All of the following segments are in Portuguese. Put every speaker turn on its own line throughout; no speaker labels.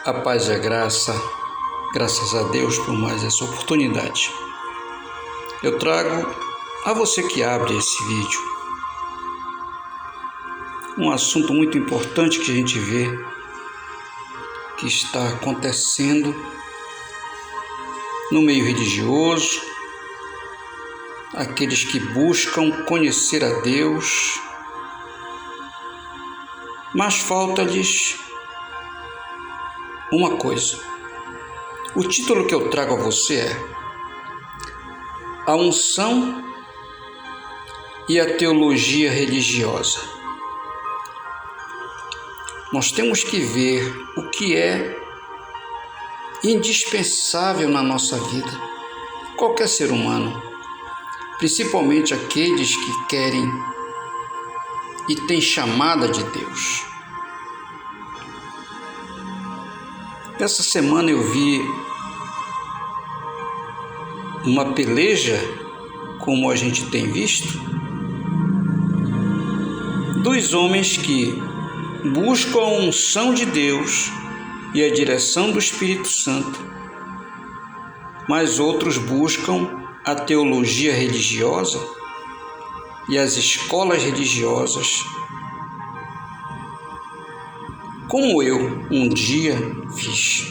A paz e a graça, graças a Deus por mais essa oportunidade. Eu trago a você que abre esse vídeo um assunto muito importante que a gente vê que está acontecendo no meio religioso, aqueles que buscam conhecer a Deus, mas falta-lhes uma coisa. O título que eu trago a você é A Unção e a Teologia Religiosa. Nós temos que ver o que é indispensável na nossa vida, qualquer ser humano, principalmente aqueles que querem e têm chamada de Deus. Essa semana eu vi uma peleja, como a gente tem visto, dos homens que buscam a unção de Deus e a direção do Espírito Santo, mas outros buscam a teologia religiosa e as escolas religiosas, como eu um dia fiz.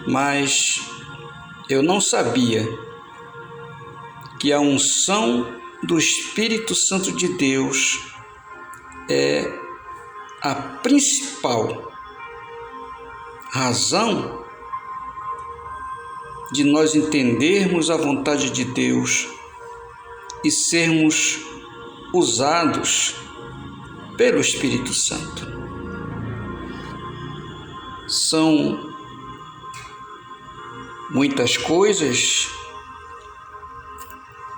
Mas eu não sabia que a unção do Espírito Santo de Deus é a principal razão de nós entendermos a vontade de Deus e sermos usados pelo Espírito Santo. São muitas coisas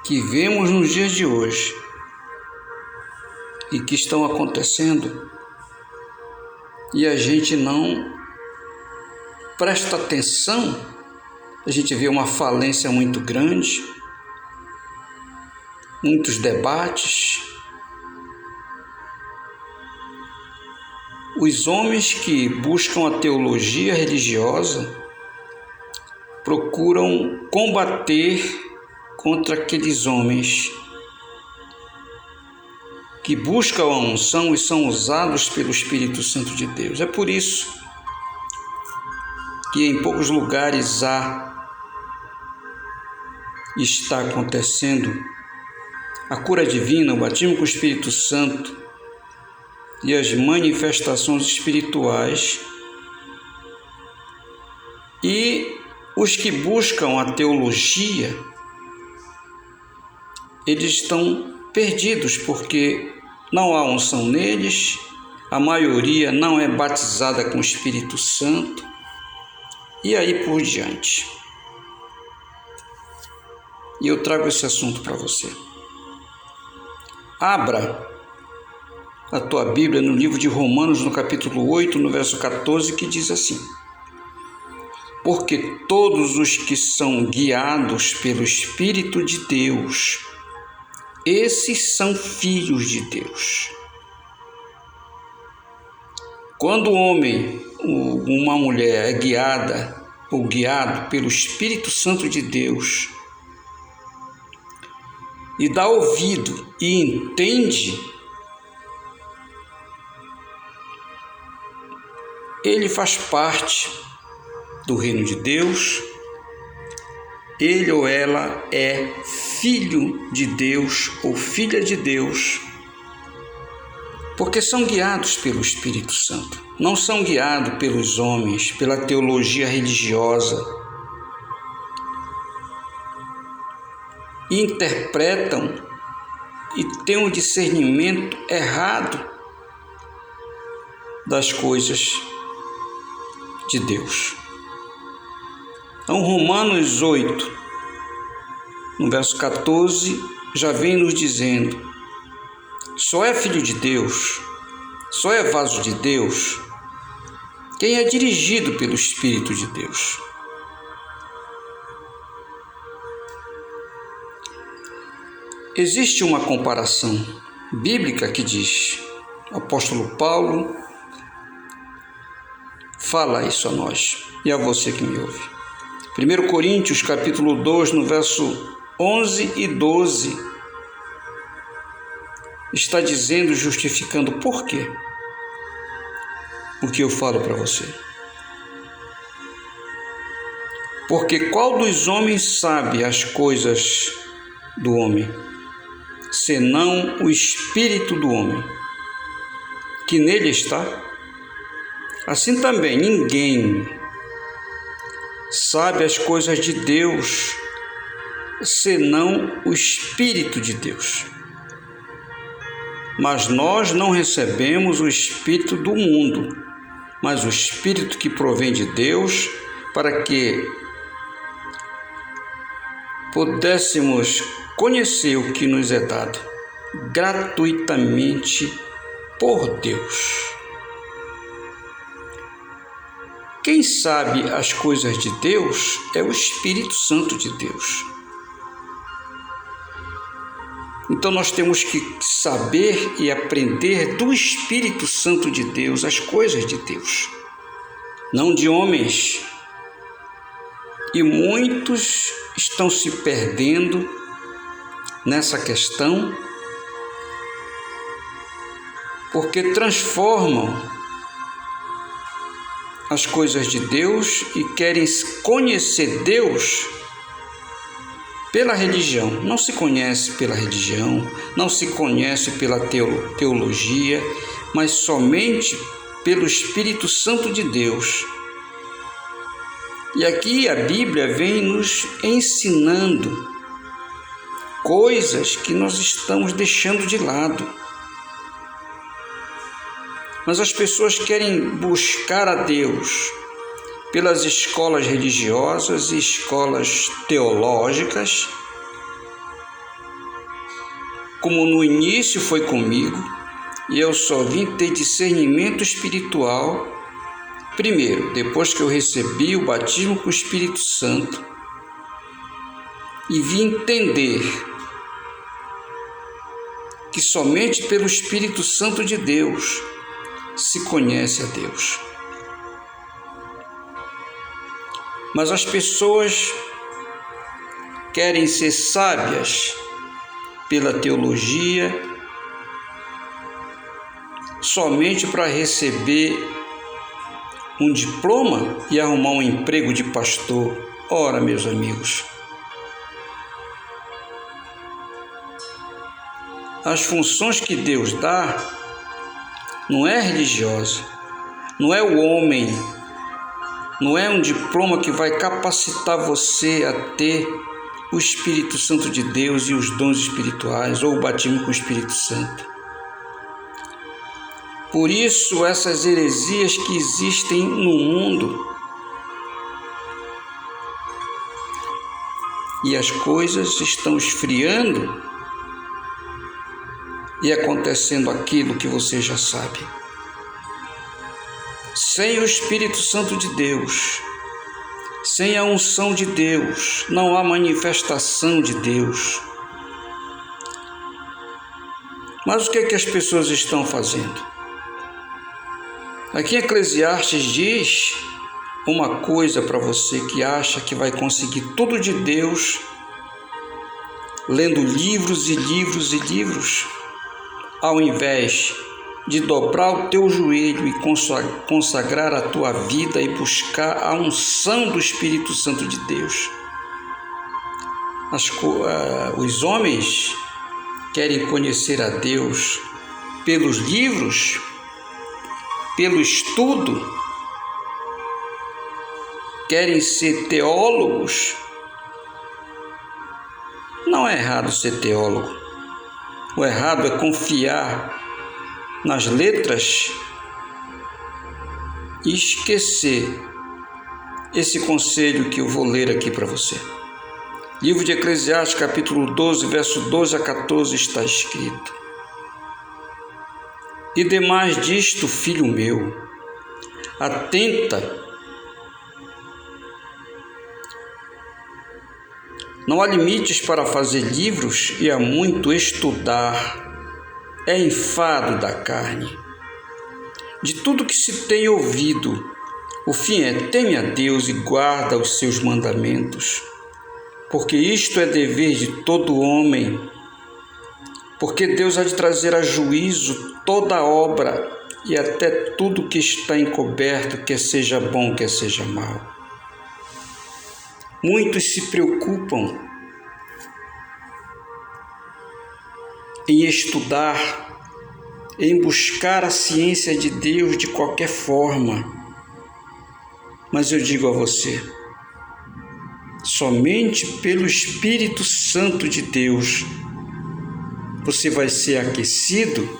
que vemos nos dias de hoje e que estão acontecendo e a gente não presta atenção. A gente vê uma falência muito grande, muitos debates. Os homens que buscam a teologia religiosa procuram combater contra aqueles homens que buscam a unção e são usados pelo Espírito Santo de Deus. É por isso que em poucos lugares está acontecendo a cura divina, o batismo com o Espírito Santo e as manifestações espirituais, e os que buscam a teologia, eles estão perdidos porque não há unção neles, a maioria não é batizada com o Espírito Santo e aí por diante. E eu trago esse assunto para você. Abra a tua Bíblia no livro de Romanos, no capítulo 8, no verso 14, que diz assim: Porque todos os que são guiados pelo Espírito de Deus, esses são filhos de Deus. Quando o homem ou uma mulher é guiada ou guiado pelo Espírito Santo de Deus e dá ouvido e entende, ele faz parte do reino de Deus, ele ou ela é filho de Deus ou filha de Deus, porque são guiados pelo Espírito Santo, não são guiados pelos homens, pela teologia religiosa, e interpretam e têm um discernimento errado das coisas de Deus. Então, Romanos 8, no verso 14, já vem nos dizendo: só é filho de Deus, só é vaso de Deus quem é dirigido pelo Espírito de Deus. Existe uma comparação bíblica que diz, o apóstolo Paulo fala isso a nós e a você que me ouve. 1 Coríntios, capítulo 2, no verso 11 e 12, está dizendo, justificando por quê o que eu falo para você. Porque qual dos homens sabe as coisas do homem, senão o espírito do homem, que nele está? Assim também ninguém sabe as coisas de Deus, senão o Espírito de Deus. Mas nós não recebemos o Espírito do mundo, mas o Espírito que provém de Deus, para que pudéssemos conhecer o que nos é dado gratuitamente por Deus. Quem sabe as coisas de Deus é o Espírito Santo de Deus. Então nós temos que saber e aprender do Espírito Santo de Deus as coisas de Deus, não de homens. E muitos estão se perdendo nessa questão porque transformam as coisas de Deus e querem conhecer Deus pela religião. Não se conhece pela religião, não se conhece pela teologia, mas somente pelo Espírito Santo de Deus. E aqui a Bíblia vem nos ensinando coisas que nós estamos deixando de lado. Mas as pessoas querem buscar a Deus pelas escolas religiosas e escolas teológicas, como no início foi comigo, e eu só vim ter discernimento espiritual, primeiro, depois que eu recebi o batismo com o Espírito Santo, e vim entender que somente pelo Espírito Santo de Deus se conhece a Deus. Mas as pessoas querem ser sábias pela teologia somente para receber um diploma e arrumar um emprego de pastor. Ora, meus amigos, as funções que Deus dá não é religiosa, não é o homem, não é um diploma que vai capacitar você a ter o Espírito Santo de Deus e os dons espirituais ou o batismo com o Espírito Santo. Por isso, essas heresias que existem no mundo e as coisas estão esfriando e acontecendo aquilo que você já sabe. Sem o Espírito Santo de Deus, sem a unção de Deus, não há manifestação de Deus. Mas o que é que as pessoas estão fazendo? Aqui em Eclesiastes diz uma coisa para você que acha que vai conseguir tudo de Deus lendo livros e livros e livros, ao invés de dobrar o teu joelho e consagrar a tua vida e buscar a unção do Espírito Santo de Deus. Os homens querem conhecer a Deus pelos livros, pelo estudo, querem ser teólogos. Não é errado ser teólogo. O errado é confiar nas letras e esquecer esse conselho que eu vou ler aqui para você. Livro de Eclesiastes, capítulo 12, verso 12 a 14, está escrito: E demais disto, filho meu, atenta, não há limites para fazer livros e há muito estudar, é enfado da carne. De tudo que se tem ouvido, O fim é: teme a Deus e guarda os seus mandamentos, porque isto é dever de todo homem, porque Deus há de trazer a juízo toda obra e até tudo que está encoberto, quer seja bom, quer seja mal. Muitos se preocupam em estudar, em buscar a ciência de Deus de qualquer forma. Mas eu digo a você, somente pelo Espírito Santo de Deus você vai ser aquecido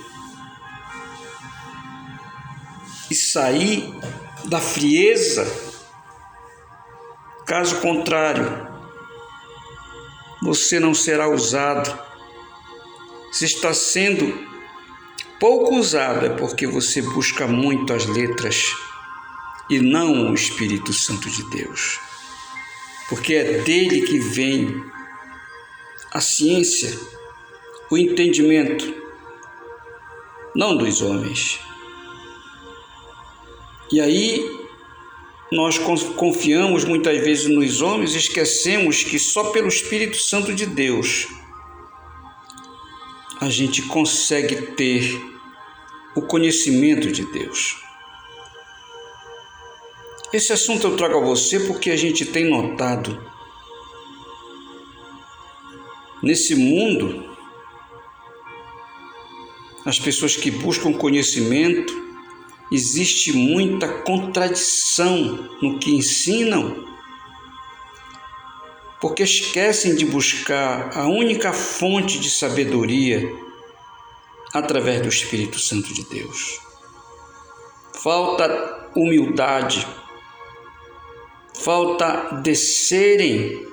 e sair da frieza. Caso contrário, você não será usado. Se está sendo pouco usado, é porque você busca muito as letras e não o Espírito Santo de Deus, porque é dele que vem a ciência, o entendimento, não dos homens. E aí nós confiamos muitas vezes nos homens e esquecemos que só pelo Espírito Santo de Deus a gente consegue ter o conhecimento de Deus. Esse assunto eu trago a você porque a gente tem notado nesse mundo, as pessoas que buscam conhecimento, existe muita contradição no que ensinam, porque esquecem de buscar a única fonte de sabedoria através do Espírito Santo de Deus. Falta humildade, falta descerem.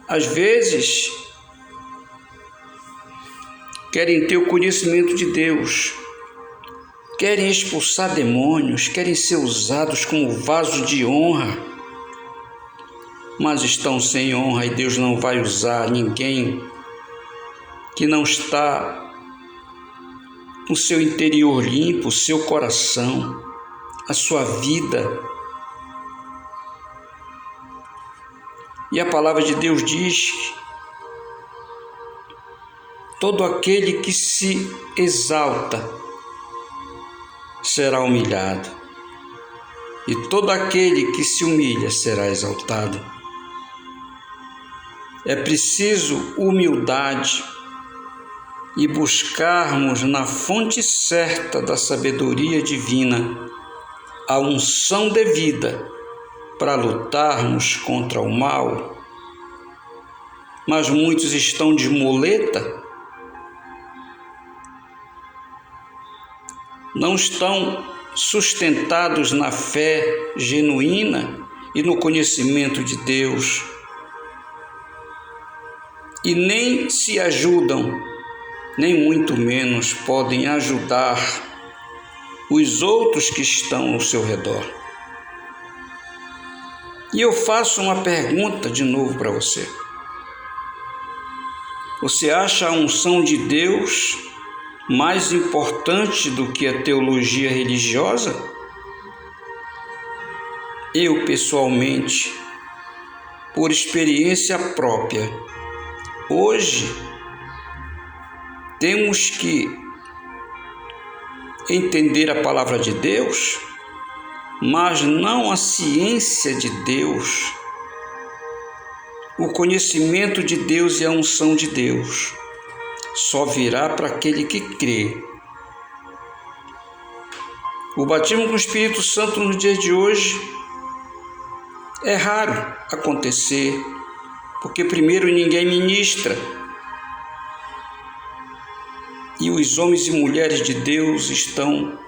Às vezes, querem ter o conhecimento de Deus, querem expulsar demônios, querem ser usados como vaso de honra, mas estão sem honra e Deus não vai usar ninguém que não está com o seu interior limpo, o seu coração, a sua vida. E a palavra de Deus diz que todo aquele que se exalta será humilhado, e todo aquele que se humilha será exaltado. É preciso humildade e buscarmos na fonte certa da sabedoria divina a unção devida para lutarmos contra o mal. Mas muitos estão de muleta, não estão sustentados na fé genuína e no conhecimento de Deus, e nem se ajudam, nem muito menos podem ajudar os outros que estão ao seu redor. E eu faço uma pergunta de novo para você. Você acha a unção de Deus mais importante do que a teologia religiosa? Eu, pessoalmente, por experiência própria, hoje temos que entender a palavra de Deus, mas não a ciência de Deus, o conhecimento de Deus e a unção de Deus. Só virá para aquele que crê. O batismo com o Espírito Santo nos dias de hoje é raro acontecer, porque primeiro ninguém ministra, e os homens e mulheres de Deus estão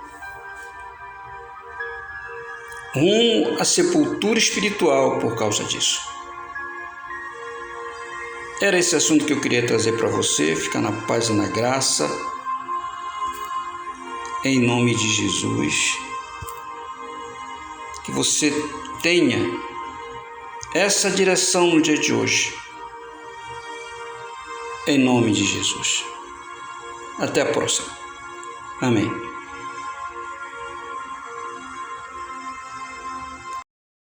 rumo à sepultura espiritual por causa disso. Era esse assunto que eu queria trazer para você. Fica na paz e na graça, em nome de Jesus. Que você tenha essa direção no dia de hoje, em nome de Jesus. Até a próxima. Amém.